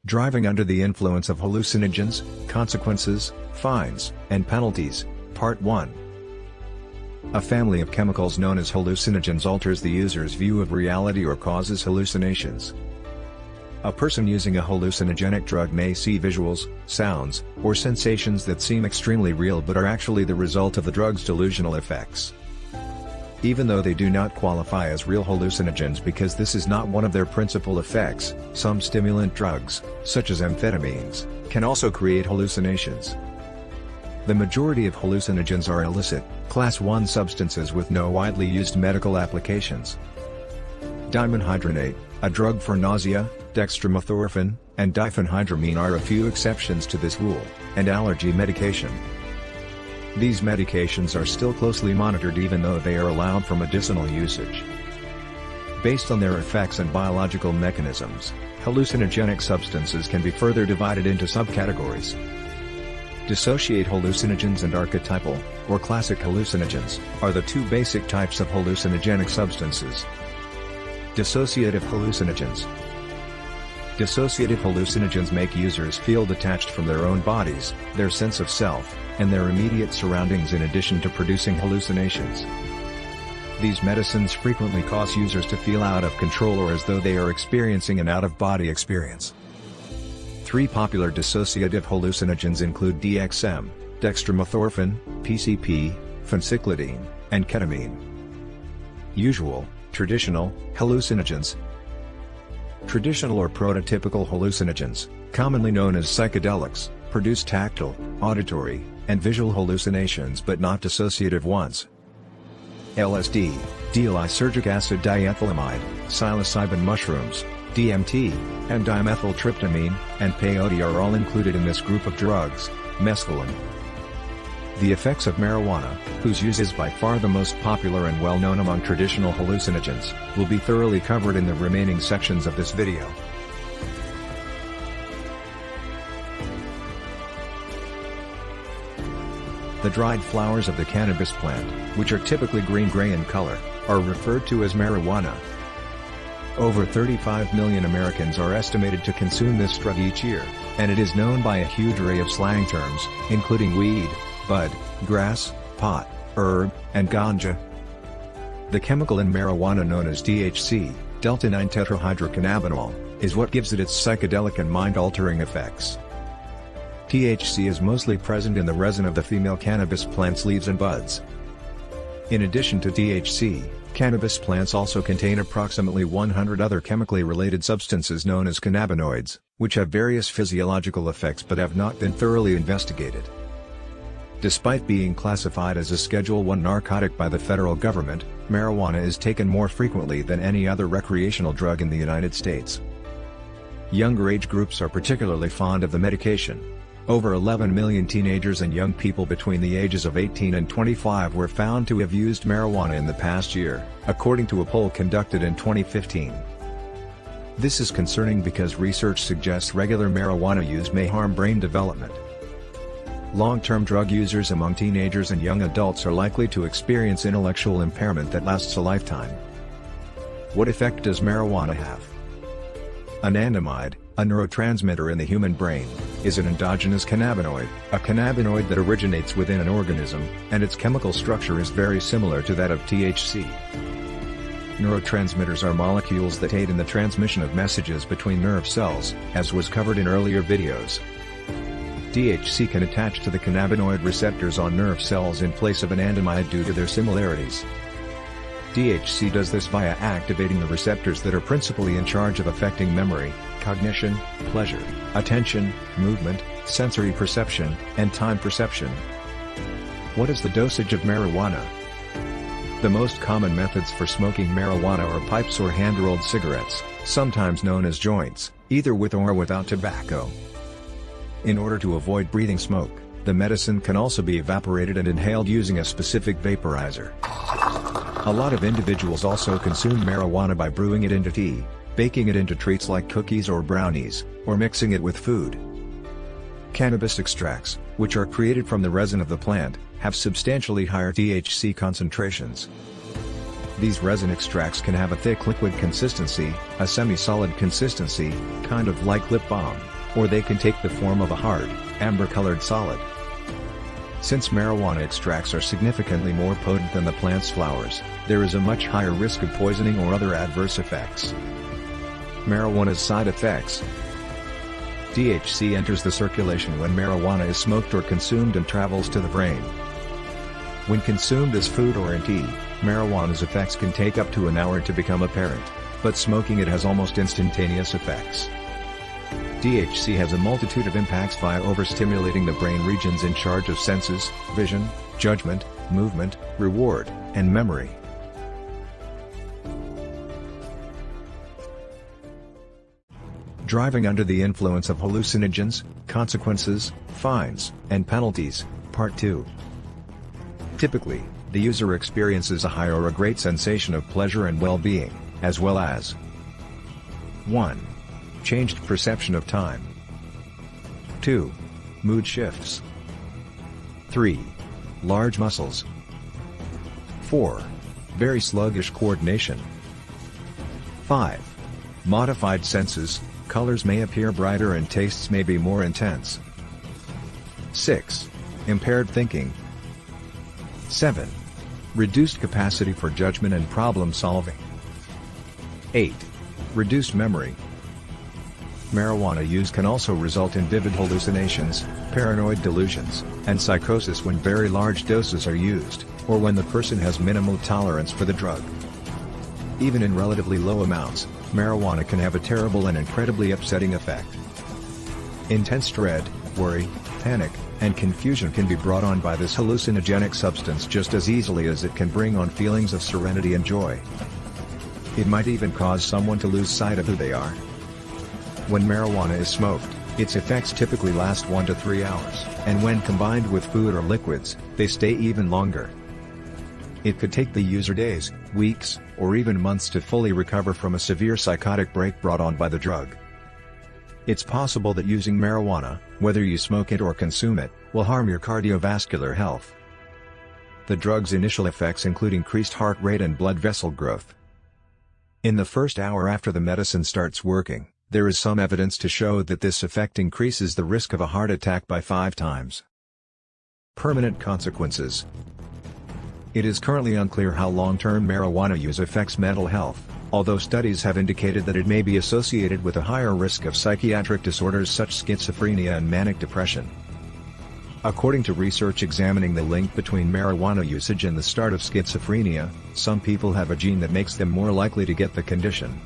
Driving under the influence of hallucinogens, consequences, fines, and penalties, Part 1. A family of chemicals known as hallucinogens alters the user's view of reality or causes hallucinations. A person using a hallucinogenic drug may see visuals, sounds, or sensations that seem extremely real but are actually the result of the drug's delusional effects. Even though they do not qualify as real hallucinogens because this is not one of their principal effects, some stimulant drugs, such as amphetamines, can also create hallucinations. The majority of hallucinogens are illicit, Class 1 substances with no widely used medical applications. Dimenhydrinate, a drug for nausea, dextromethorphan, and diphenhydramine are a few exceptions to this rule, and allergy medication. These medications are still closely monitored even though they are allowed for medicinal usage. Based on their effects and biological mechanisms, hallucinogenic substances can be further divided into subcategories. Dissociate hallucinogens and archetypal, or classic hallucinogens, are the two basic types of hallucinogenic substances. Dissociative hallucinogens. Dissociative hallucinogens make users feel detached from their own bodies, their sense of self, and their immediate surroundings in addition to producing hallucinations. These medicines frequently cause users to feel out of control or as though they are experiencing an out-of-body experience. Three popular dissociative hallucinogens include DXM, dextromethorphan, PCP, phencyclidine, and ketamine. Usual, traditional, hallucinogens. Traditional or prototypical hallucinogens, commonly known as psychedelics, produce tactile, auditory, and visual hallucinations but not dissociative ones. LSD, D-lysergic acid diethylamide, psilocybin mushrooms, DMT, and dimethyltryptamine, and peyote are all included in this group of drugs. Mescaline. The effects of marijuana, whose use is by far the most popular and well-known among traditional hallucinogens, will be thoroughly covered in the remaining sections of this video. The dried flowers of the cannabis plant, which are typically green-gray in color, are referred to as marijuana. Over 35 million Americans are estimated to consume this drug each year, and it is known by a huge array of slang terms, including weed, bud, grass, pot, herb, and ganja. The chemical in marijuana known as THC, delta-9 tetrahydrocannabinol, is what gives it its psychedelic and mind-altering effects. THC is mostly present in the resin of the female cannabis plant's leaves and buds. In addition to THC, cannabis plants also contain approximately 100 other chemically related substances known as cannabinoids, which have various physiological effects but have not been thoroughly investigated. Despite being classified as a Schedule I narcotic by the federal government, marijuana is taken more frequently than any other recreational drug in the United States. Younger age groups are particularly fond of the medication. Over 11 million teenagers and young people between the ages of 18 and 25 were found to have used marijuana in the past year, according to a poll conducted in 2015. This is concerning because research suggests regular marijuana use may harm brain development. Long-term drug users among teenagers and young adults are likely to experience intellectual impairment that lasts a lifetime. What effect does marijuana have? Anandamide, a neurotransmitter in the human brain, is an endogenous cannabinoid, a cannabinoid that originates within an organism, and its chemical structure is very similar to that of THC. Neurotransmitters are molecules that aid in the transmission of messages between nerve cells, as was covered in earlier videos. THC can attach to the cannabinoid receptors on nerve cells in place of anandamide due to their similarities. THC does this via activating the receptors that are principally in charge of affecting memory, cognition, pleasure, attention, movement, sensory perception, and time perception. What is the dosage of marijuana? The most common methods for smoking marijuana are pipes or hand-rolled cigarettes, sometimes known as joints, either with or without tobacco. In order to avoid breathing smoke, the medicine can also be evaporated and inhaled using a specific vaporizer. A lot of individuals also consume marijuana by brewing it into tea, baking it into treats like cookies or brownies, or mixing it with food. Cannabis extracts, which are created from the resin of the plant, have substantially higher THC concentrations. These resin extracts can have a thick liquid consistency, a semi-solid consistency, kind of like lip balm, or they can take the form of a hard, amber-colored solid. Since marijuana extracts are significantly more potent than the plant's flowers, there is a much higher risk of poisoning or other adverse effects. Marijuana's side effects. THC enters the circulation when marijuana is smoked or consumed and travels to the brain. When consumed as food or in tea, marijuana's effects can take up to an hour to become apparent, but smoking it has almost instantaneous effects. THC has a multitude of impacts via overstimulating the brain regions in charge of senses, vision, judgment, movement, reward, and memory. Driving under the influence of hallucinogens, consequences, fines, and penalties, Part 2. Typically, the user experiences a high or a great sensation of pleasure and well-being, as well as 1. Changed perception of time. 2. Mood shifts. 3. Large muscles. 4. Very sluggish coordination. 5. Modified senses, colors may appear brighter and tastes may be more intense. 6. Impaired thinking. 7. Reduced capacity for judgment and problem solving. 8. Reduced memory. Marijuana use can also result in vivid hallucinations, paranoid delusions, and psychosis when very large doses are used, or when the person has minimal tolerance for the drug. Even in relatively low amounts, marijuana can have a terrible and incredibly upsetting effect. Intense dread, worry, panic, and confusion can be brought on by this hallucinogenic substance just as easily as it can bring on feelings of serenity and joy. It might even cause someone to lose sight of who they are. When marijuana is smoked, its effects typically last 1 to 3 hours, and when combined with food or liquids, they stay even longer. It could take the user days, weeks, or even months to fully recover from a severe psychotic break brought on by the drug. It's possible that using marijuana, whether you smoke it or consume it, will harm your cardiovascular health. The drug's initial effects include increased heart rate and blood vessel growth. In the first hour after the medicine starts working, there is some evidence to show that this effect increases the risk of a heart attack by 5 times. Permanent consequences. It is currently unclear how long-term marijuana use affects mental health, although studies have indicated that it may be associated with a higher risk of psychiatric disorders such as schizophrenia and manic depression. According to research examining the link between marijuana usage and the start of schizophrenia, some people have a gene that makes them more likely to get the condition.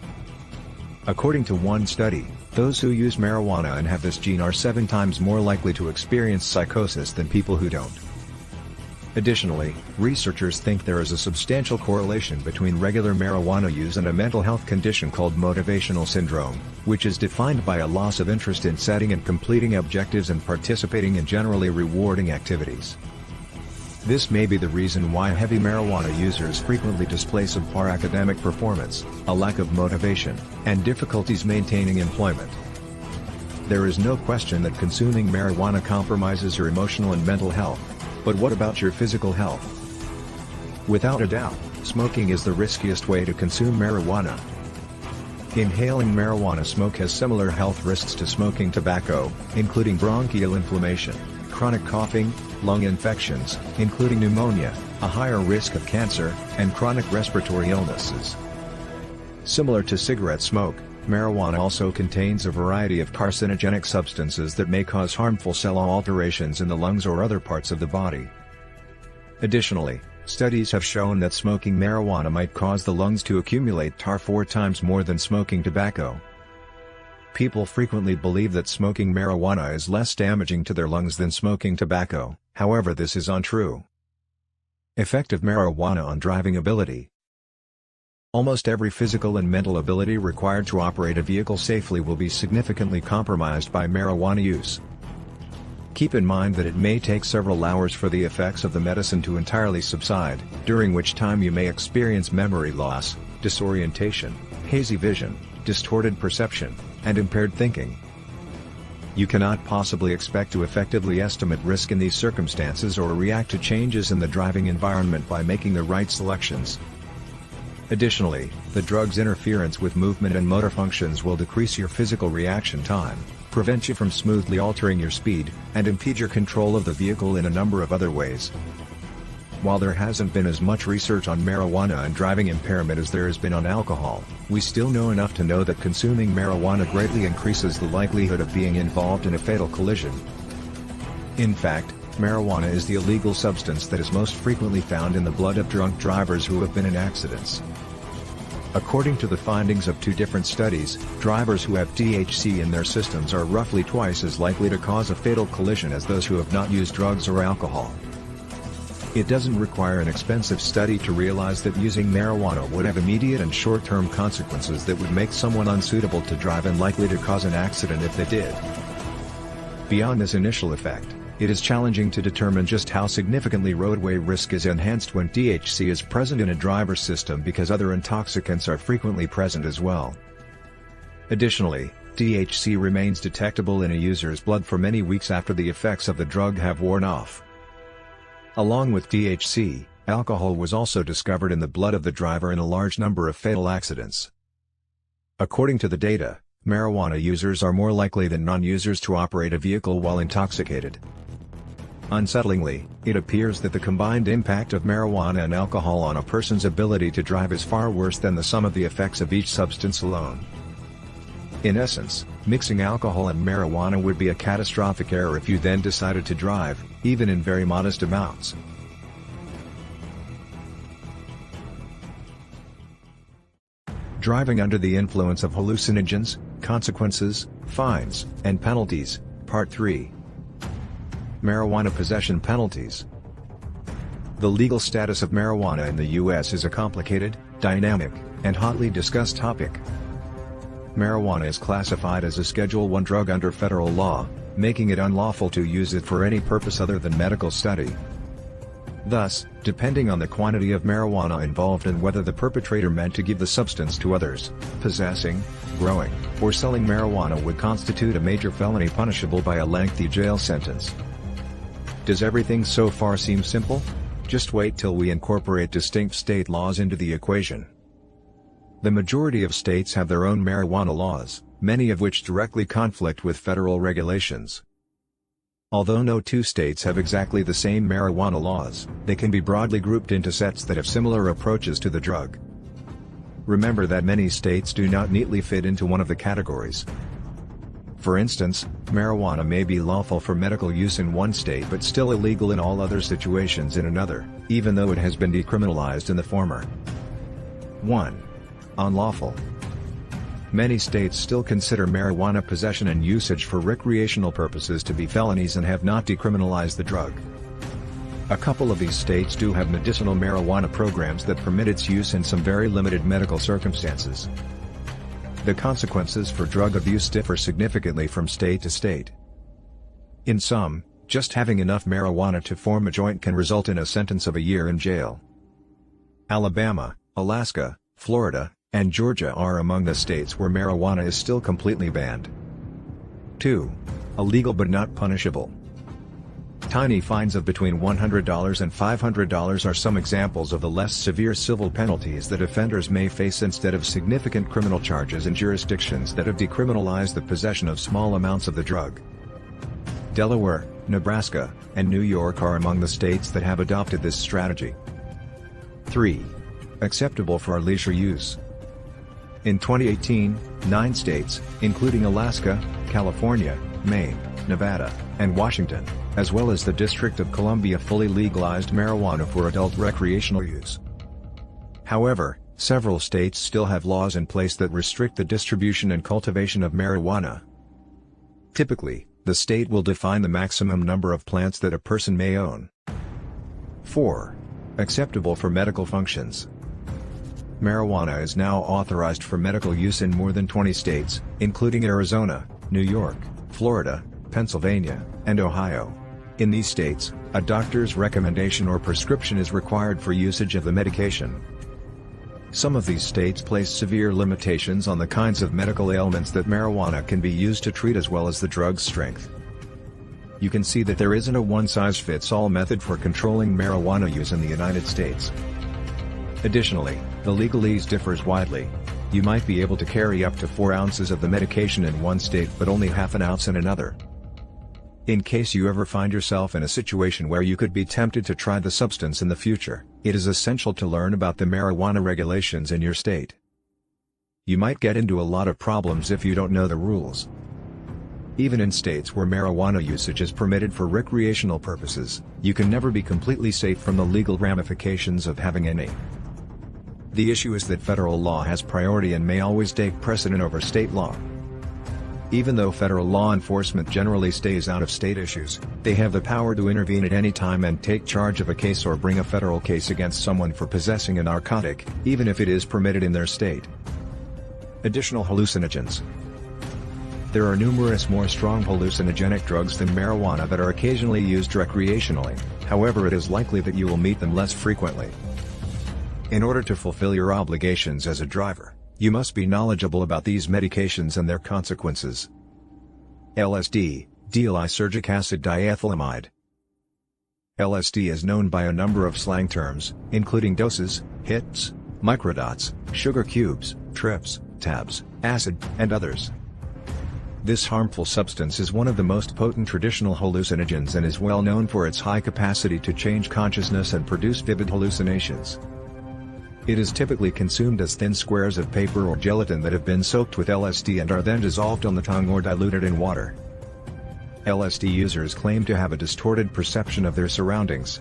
According to one study, those who use marijuana and have this gene are 7 times more likely to experience psychosis than people who don't. Additionally, researchers think there is a substantial correlation between regular marijuana use and a mental health condition called motivational syndrome, which is defined by a loss of interest in setting and completing objectives and participating in generally rewarding activities. This may be the reason why heavy marijuana users frequently display subpar academic performance, a lack of motivation, and difficulties maintaining employment. There is no question that consuming marijuana compromises your emotional and mental health, but what about your physical health? Without a doubt, smoking is the riskiest way to consume marijuana. Inhaling marijuana smoke has similar health risks to smoking tobacco, including bronchial inflammation, chronic coughing, lung infections, including pneumonia, a higher risk of cancer, and chronic respiratory illnesses. Similar to cigarette smoke, marijuana also contains a variety of carcinogenic substances that may cause harmful cell alterations in the lungs or other parts of the body. Additionally, studies have shown that smoking marijuana might cause the lungs to accumulate tar 4 times more than smoking tobacco. People frequently believe that smoking marijuana is less damaging to their lungs than smoking tobacco, however this is untrue. Effect of marijuana on driving ability. Almost every physical and mental ability required to operate a vehicle safely will be significantly compromised by marijuana use. Keep in mind that it may take several hours for the effects of the medicine to entirely subside, during which time you may experience memory loss, disorientation, hazy vision, distorted perception, and impaired thinking. You cannot possibly expect to effectively estimate risk in these circumstances or react to changes in the driving environment by making the right selections. Additionally, the drug's interference with movement and motor functions will decrease your physical reaction time. prevent you from smoothly altering your speed, and impede your control of the vehicle in a number of other ways. While there hasn't been as much research on marijuana and driving impairment as there has been on alcohol, we still know enough to know that consuming marijuana greatly increases the likelihood of being involved in a fatal collision. In fact, marijuana is the illegal substance that is most frequently found in the blood of drunk drivers who have been in accidents. According to the findings of 2 different studies, drivers who have THC in their systems are roughly twice as likely to cause a fatal collision as those who have not used drugs or alcohol. It doesn't require an expensive study to realize that using marijuana would have immediate and short-term consequences that would make someone unsuitable to drive and likely to cause an accident if they did. Beyond this initial effect, it is challenging to determine just how significantly roadway risk is enhanced when THC is present in a driver's system because other intoxicants are frequently present as well. Additionally, THC remains detectable in a user's blood for many weeks after the effects of the drug have worn off. Along with THC, alcohol was also discovered in the blood of the driver in a large number of fatal accidents. According to the data, marijuana users are more likely than non-users to operate a vehicle while intoxicated. Unsettlingly, it appears that the combined impact of marijuana and alcohol on a person's ability to drive is far worse than the sum of the effects of each substance alone. In essence, mixing alcohol and marijuana would be a catastrophic error if you then decided to drive, even in very modest amounts. Driving under the influence of hallucinogens, consequences, fines, and penalties, Part 3. Marijuana possession penalties. The legal status of marijuana in the U.S. is a complicated, dynamic, and hotly discussed topic. Marijuana is classified as a Schedule I drug under federal law, making it unlawful to use it for any purpose other than medical study. Thus, depending on the quantity of marijuana involved and whether the perpetrator meant to give the substance to others, possessing, growing, or selling marijuana would constitute a major felony punishable by a lengthy jail sentence. Does everything so far seem simple? Just wait till we incorporate distinct state laws into the equation. The majority of states have their own marijuana laws, many of which directly conflict with federal regulations. Although no 2 states have exactly the same marijuana laws, they can be broadly grouped into sets that have similar approaches to the drug. Remember that many states do not neatly fit into one of the categories. For instance, marijuana may be lawful for medical use in one state but still illegal in all other situations in another, even though it has been decriminalized in the former. 1. Unlawful. Many states still consider marijuana possession and usage for recreational purposes to be felonies and have not decriminalized the drug. A couple of these states do have medicinal marijuana programs that permit its use in some very limited medical circumstances. The consequences for drug abuse differ significantly from state to state. In some, just having enough marijuana to form a joint can result in a sentence of a year in jail. Alabama, Alaska, Florida, and Georgia are among the states where marijuana is still completely banned. 2. Illegal but not punishable. Tiny fines of between $100 and $500 are some examples of the less severe civil penalties that offenders may face instead of significant criminal charges in jurisdictions that have decriminalized the possession of small amounts of the drug. Delaware, Nebraska, and New York are among the states that have adopted this strategy. 3. Acceptable for leisure use. In 2018, 9 states, including Alaska, California, Maine, Nevada, and Washington, as well as the District of Columbia, fully legalized marijuana for adult recreational use. However, several states still have laws in place that restrict the distribution and cultivation of marijuana. Typically, the state will define the maximum number of plants that a person may own. 4. Acceptable for medical functions. Marijuana is now authorized for medical use in more than 20 states, including Arizona, New York, Florida, Pennsylvania, and Ohio. In these states, a doctor's recommendation or prescription is required for usage of the medication. Some of these states place severe limitations on the kinds of medical ailments that marijuana can be used to treat as well as the drug's strength. You can see that there isn't a one-size-fits-all method for controlling marijuana use in the United States. Additionally, the legalese differs widely. You might be able to carry up to 4 ounces of the medication in one state but only half an ounce in another. In case you ever find yourself in a situation where you could be tempted to try the substance in the future, it is essential to learn about the marijuana regulations in your state. You might get into a lot of problems if you don't know the rules. Even in states where marijuana usage is permitted for recreational purposes, you can never be completely safe from the legal ramifications of having any. The issue is that federal law has priority and may always take precedent over state law. Even though federal law enforcement generally stays out of state issues, they have the power to intervene at any time and take charge of a case or bring a federal case against someone for possessing a narcotic, even if it is permitted in their state. Additional hallucinogens. There are numerous more strong hallucinogenic drugs than marijuana that are occasionally used recreationally, however it is likely that you will meet them less frequently. In order to fulfill your obligations as a driver, you must be knowledgeable about these medications and their consequences. LSD, D-lysergic acid diethylamide. LSD is known by a number of slang terms, including doses, hits, microdots, sugar cubes, trips, tabs, acid, and others. This harmful substance is one of the most potent traditional hallucinogens and is well known for its high capacity to change consciousness and produce vivid hallucinations. It is typically consumed as thin squares of paper or gelatin that have been soaked with LSD and are then dissolved on the tongue or diluted in water. LSD users claim to have a distorted perception of their surroundings.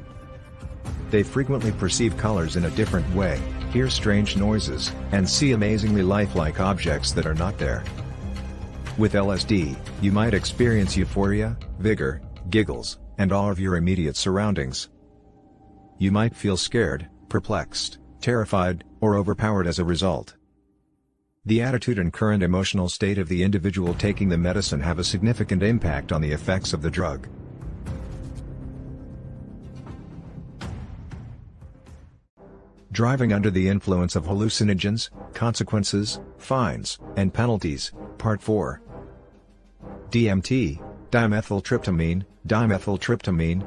They frequently perceive colors in a different way, hear strange noises, and see amazingly lifelike objects that are not there. With LSD, you might experience euphoria, vigor, giggles, and awe of your immediate surroundings. You might feel scared, perplexed, terrified, or overpowered as a result. The attitude and current emotional state of the individual taking the medicine have a significant impact on the effects of the drug. Driving under the influence of hallucinogens, consequences, fines, and penalties, Part 4. DMT, dimethyltryptamine.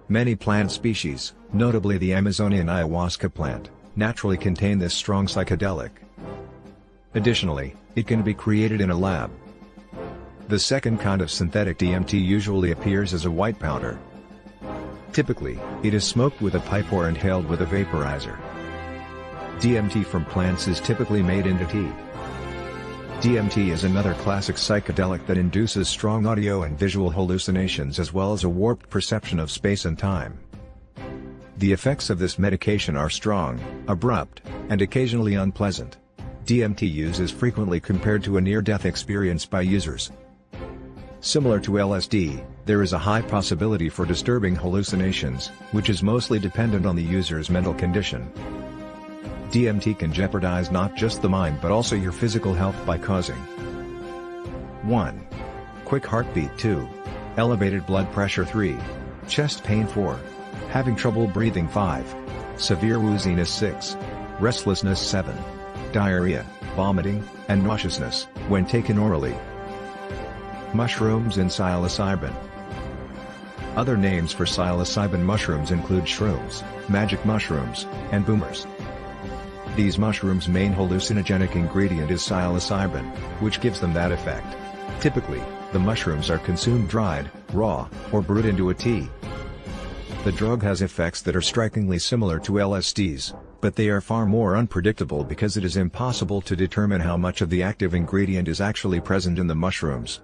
Many plant species, notably the Amazonian ayahuasca plant, naturally contain this strong psychedelic. Additionally, it can be created in a lab. The second kind of synthetic DMT usually appears as a white powder. Typically, it is smoked with a pipe or inhaled with a vaporizer. DMT from plants is typically made into tea. DMT is another classic psychedelic that induces strong audio and visual hallucinations as well as a warped perception of space and time. The effects of this medication are strong, abrupt, and occasionally unpleasant. DMT use is frequently compared to a near-death experience by users. Similar to LSD, there is a high possibility for disturbing hallucinations, which is mostly dependent on the user's mental condition. DMT can jeopardize not just the mind but also your physical health by causing 1. Quick heartbeat 2. Elevated blood pressure 3. Chest pain 4. Having trouble breathing 5. Severe wooziness 6. Restlessness 7. Diarrhea, vomiting, and nauseousness, when taken orally. Mushrooms and psilocybin. Other names for psilocybin mushrooms include shrooms, magic mushrooms, and boomers. These mushrooms' main hallucinogenic ingredient is psilocybin, which gives them that effect. Typically, the mushrooms are consumed dried, raw, or brewed into a tea. The drug has effects that are strikingly similar to LSD's, but they are far more unpredictable because it is impossible to determine how much of the active ingredient is actually present in the mushrooms.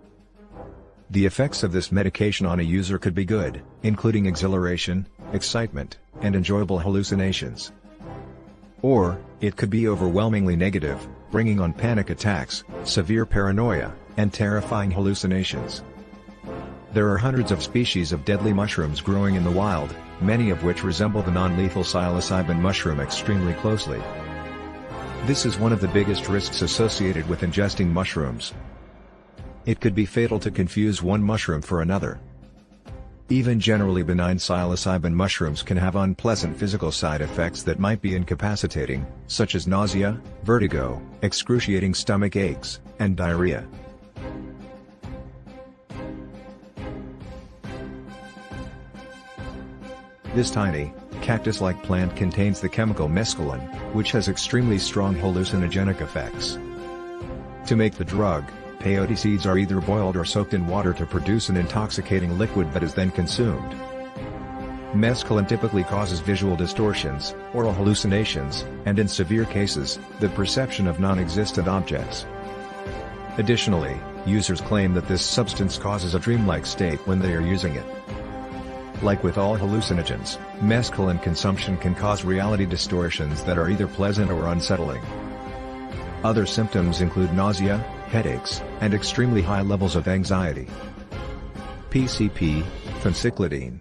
The effects of this medication on a user could be good, including exhilaration, excitement, and enjoyable hallucinations. Or, it could be overwhelmingly negative, bringing on panic attacks, severe paranoia, and terrifying hallucinations. There are hundreds of species of deadly mushrooms growing in the wild, many of which resemble the non-lethal psilocybin mushroom extremely closely. This is one of the biggest risks associated with ingesting mushrooms. It could be fatal to confuse one mushroom for another. Even generally benign psilocybin mushrooms can have unpleasant physical side effects that might be incapacitating, such as nausea, vertigo, excruciating stomach aches, and diarrhea. This tiny, cactus-like plant contains the chemical mescaline, which has extremely strong hallucinogenic effects. To make the drug, peyote seeds are either boiled or soaked in water to produce an intoxicating liquid that is then consumed. Mescaline typically causes visual distortions, oral hallucinations, and in severe cases, the perception of non-existent objects. Additionally, users claim that this substance causes a dreamlike state when they are using it. Like with all hallucinogens, mescaline consumption can cause reality distortions that are either pleasant or unsettling. Other symptoms include nausea, headaches, and extremely high levels of anxiety. PCP, phencyclidine.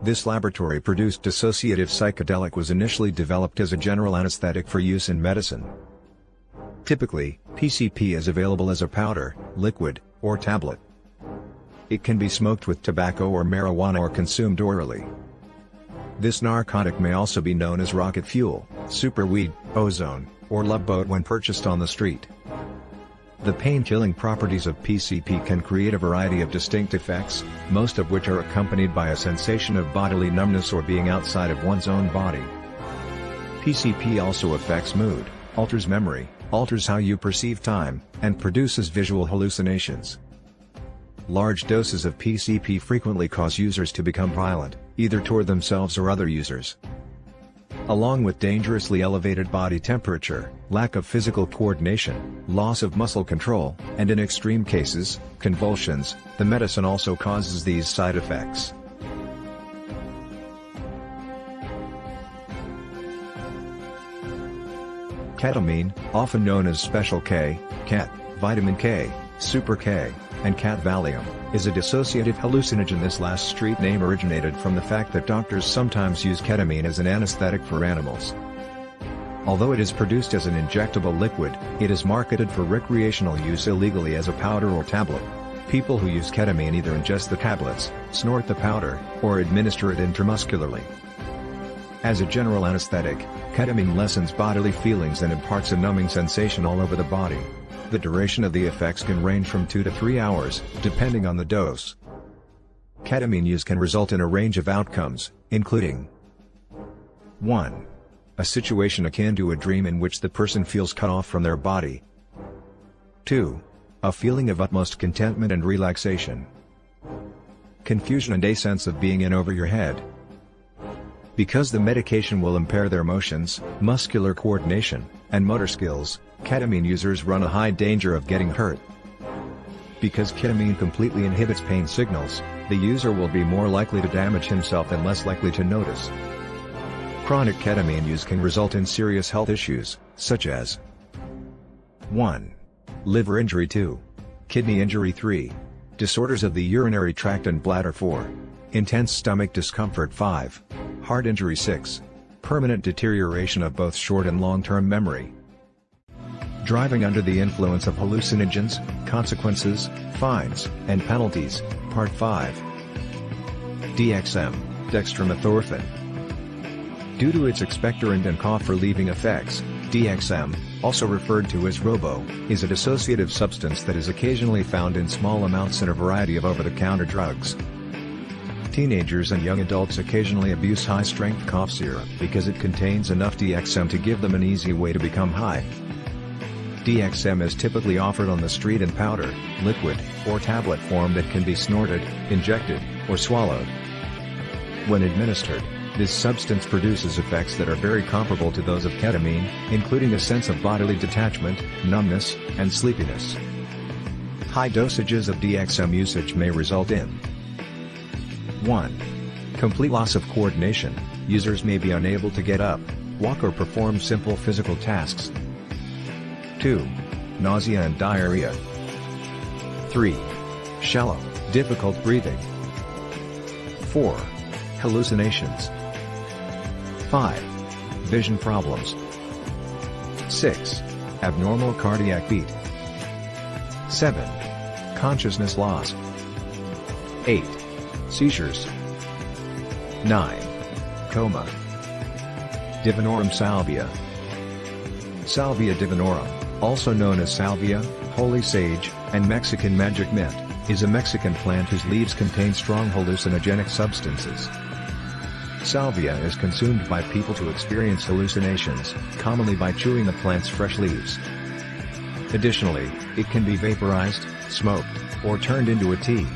This laboratory-produced dissociative psychedelic was initially developed as a general anesthetic for use in medicine. Typically, PCP is available as a powder, liquid, or tablet. It can be smoked with tobacco or marijuana or consumed orally. This narcotic may also be known as rocket fuel, superweed, ozone, or love boat when purchased on the street. The pain-killing properties of PCP can create a variety of distinct effects, most of which are accompanied by a sensation of bodily numbness or being outside of one's own body. PCP also affects mood, alters memory, alters how you perceive time, and produces visual hallucinations. Large doses of PCP frequently cause users to become violent, either toward themselves or other users. Along with dangerously elevated body temperature, lack of physical coordination, loss of muscle control, and in extreme cases, convulsions, the medicine also causes these side effects. Ketamine, often known as Special K, Ket, Vitamin K, Super K, and Cat Valium, is a dissociative hallucinogen. This last street name originated from the fact that doctors sometimes use ketamine as an anesthetic for animals. Although it is produced as an injectable liquid, it is marketed for recreational use illegally as a powder or tablet. People who use ketamine either ingest the tablets, snort the powder, or administer it intramuscularly. As a general anesthetic, ketamine lessens bodily feelings and imparts a numbing sensation all over the body. The duration of the effects can range from 2 to 3 hours, depending on the dose. Ketamine use can result in a range of outcomes, including 1. A situation akin to a dream in which the person feels cut off from their body. 2. A feeling of utmost contentment and relaxation. Confusion and a sense of being in over your head. Because the medication will impair their motions, muscular coordination, and motor skills, ketamine users run a high danger of getting hurt. Because ketamine completely inhibits pain signals, the user will be more likely to damage himself and less likely to notice. Chronic ketamine use can result in serious health issues, such as 1. Liver injury. 2. Kidney injury. 3. Disorders of the urinary tract and bladder. 4. Intense stomach discomfort. 5. Heart injury. 6. Permanent deterioration of both short and long-term memory. Driving under the influence of hallucinogens, consequences, fines, and penalties, Part 5. DXM, dextromethorphan. Due to its expectorant and cough-relieving effects, DXM, also referred to as Robo, is a dissociative substance that is occasionally found in small amounts in a variety of over-the-counter drugs. Teenagers and young adults occasionally abuse high-strength cough syrup because it contains enough DXM to give them an easy way to become high. DXM is typically offered on the street in powder, liquid, or tablet form that can be snorted, injected, or swallowed. When administered, this substance produces effects that are very comparable to those of ketamine, including a sense of bodily detachment, numbness, and sleepiness. High dosages of DXM usage may result in 1. Complete loss of coordination. Users may be unable to get up, walk or perform simple physical tasks. 2. Nausea and diarrhea. 3. Shallow, difficult breathing. 4. Hallucinations. 5. Vision problems. 6. Abnormal cardiac beat. 7. Consciousness loss. 8. Seizures. 9. Coma. Divinorum salvia. Salvia divinorum, also known as salvia, holy sage, and Mexican magic mint, is a Mexican plant whose leaves contain strong hallucinogenic substances. Salvia is consumed by people to experience hallucinations, commonly by chewing a plant's fresh leaves. Additionally, it can be vaporized, smoked, or turned into a tea.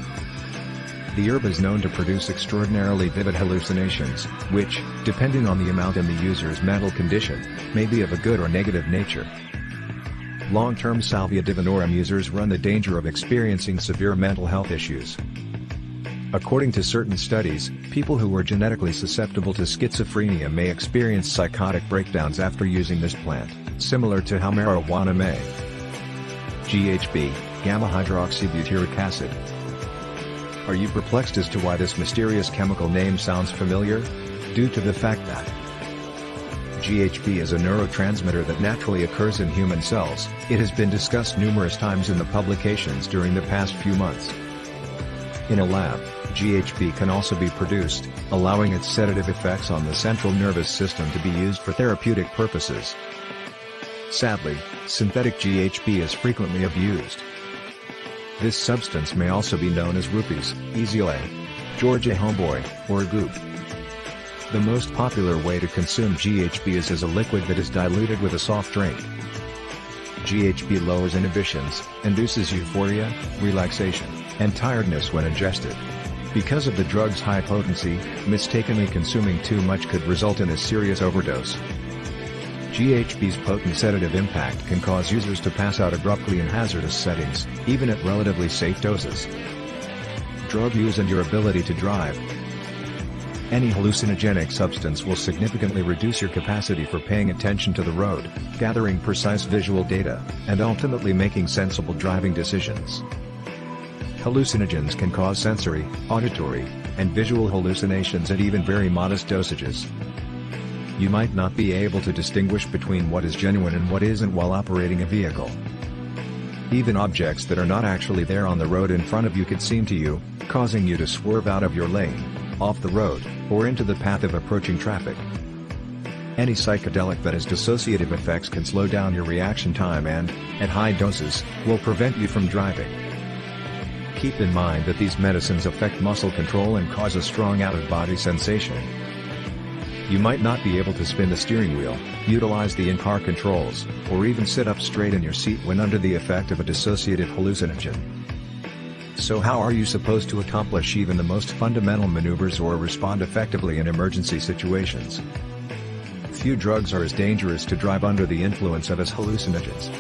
The herb is known to produce extraordinarily vivid hallucinations, which, depending on the amount and the user's mental condition, may be of a good or negative nature. Long-term Salvia divinorum users run the danger of experiencing severe mental health issues. According to certain studies, people who are genetically susceptible to schizophrenia may experience psychotic breakdowns after using this plant, similar to how marijuana may. GHB, gamma-hydroxybutyric acid. Are you perplexed as to why this mysterious chemical name sounds familiar? Due to the fact that GHB is a neurotransmitter that naturally occurs in human cells, it has been discussed numerous times in the publications during the past few months. In a lab, GHB can also be produced, allowing its sedative effects on the central nervous system to be used for therapeutic purposes. Sadly, synthetic GHB is frequently abused. This substance may also be known as rupees, Easy A, Georgia Homeboy, or Goop. The most popular way to consume GHB is as a liquid that is diluted with a soft drink. GHB lowers inhibitions, induces euphoria, relaxation, and tiredness when ingested. Because of the drug's high potency, mistakenly consuming too much could result in a serious overdose. GHB's potent sedative impact can cause users to pass out abruptly in hazardous settings, even at relatively safe doses. Drug use and your ability to drive. Any hallucinogenic substance will significantly reduce your capacity for paying attention to the road, gathering precise visual data, and ultimately making sensible driving decisions. Hallucinogens can cause sensory, auditory, and visual hallucinations at even very modest dosages. You might not be able to distinguish between what is genuine and what isn't while operating a vehicle. Even objects that are not actually there on the road in front of you could seem to you, causing you to swerve out of your lane, off the road, or into the path of approaching traffic. Any psychedelic that has dissociative effects can slow down your reaction time and, at high doses, will prevent you from driving. Keep in mind that these medicines affect muscle control and cause a strong out-of-body sensation. You might not be able to spin the steering wheel, utilize the in-car controls, or even sit up straight in your seat when under the effect of a dissociative hallucinogen. So how are you supposed to accomplish even the most fundamental maneuvers or respond effectively in emergency situations? Few drugs are as dangerous to drive under the influence of as hallucinogens.